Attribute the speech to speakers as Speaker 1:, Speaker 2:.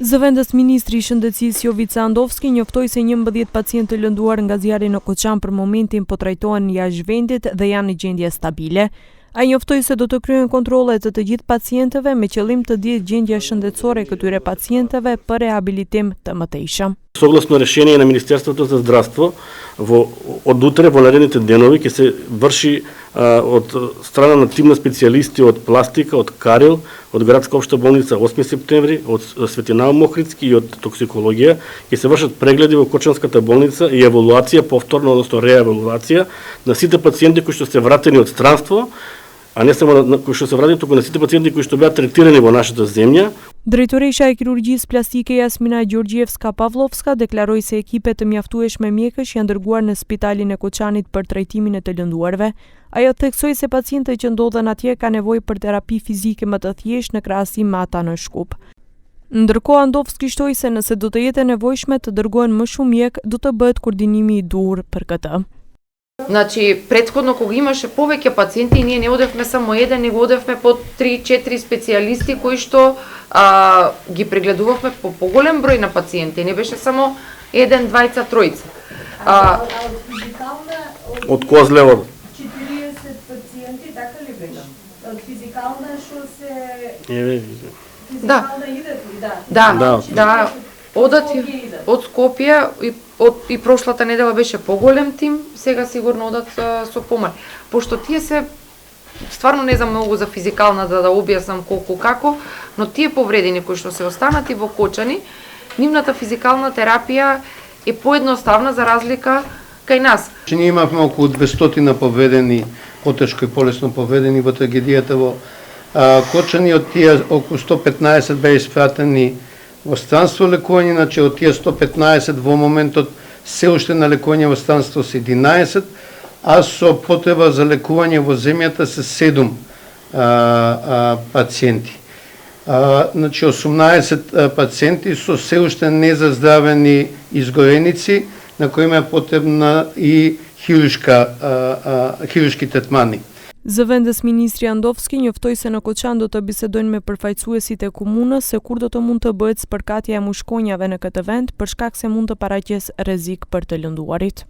Speaker 1: Zëvendës Ministri i Shëndetësisë Jovica Andovski njoftoi se 11 pacientë të lënduar nga zjarri në Koçan për momentin po trajtohen jashtë vendit dhe janë në gjendje stabile. Ai njoftoi se do të kryen kontrolle të gjithë pacientëve me qëllim të dihet gjendja shëndetësore e këtyre pacientëve për rehabilitim të mëtejshëm.
Speaker 2: Согласно решение на Министерството за здравство, од утре во наредните денови ќе се врши од страна на тим на специјалисти од пластика, од Карел, од градска општа болница 8 септември, од Светинал Мохридски и од токсикологија, ќе се вршат прегледи во Кочанската болница и евалуација повторно, односно реевалуација на сите пациенти кои што се вратени од странство, а не само на кои што се вратени, туку на сите пациенти кои што беа третирани во нашата земја.
Speaker 1: Drejtoresha e kirurgjisë plastike Jasmina Gjorgjevska-Pavlovska deklaroi se ekipe të mjaftueshme mjekësh janë dërguar në spitalin e Koçanit për trajtimin e të lënduarve. Ajo theksoi se pacientët që ndodhen atje ka nevojë për terapi fizike më të thjeshtë në krahasim me ata në Shkup. Ndërkohë Andovski shtoi se nëse do të jetë nevojshme të dërgohen më shumë mjek, do të bëhet koordinimi I dur për këtë.
Speaker 3: Значи, претходно кога имаше повеќе пациенти, ние не одевме само еден, него одевме по 3-4 специјалисти кои што ги прегледувавме по поголем број на пациенти, не беше само еден, двајца, тројца.
Speaker 4: Од физикална
Speaker 2: Од Козлево
Speaker 4: 40 пациенти, така ли беше? Од физикална што се
Speaker 3: Да.
Speaker 4: физикална идат ли, да?
Speaker 3: Да, одат од Скопје и прошлата недела беше поголем тим, сега сигурно одат со помали. Пошто тие се стварно не знам многу за физикална да објаснам колку како, но тие повредени кои што се останати во Кочани, нивната физикална терапија е поедноставна за разлика кај нас.
Speaker 5: Ние имавме околу 200 повредени, потешко и полесно повредени во трагедијата во Кочани, од тие околу 115 беа испратени во странство лекување, значи од тие 115 во моментот се уште на лекување во странство се 11, а со потреба за лекување во земјата се 7 пациенти. Значи 18 пациенти со се уште незаздравени изгореници, на кои им е потребна и хируршки третмани.
Speaker 1: Zëvendës Ministri Andovski njoftoi se në Koçan do të bisedojnë me përfaqësuesit e komunës se kur do të mund të bëhet spërkatja e mushkonjave në këtë vend për shkak se mund të paraqes rrezik për të lënduarit.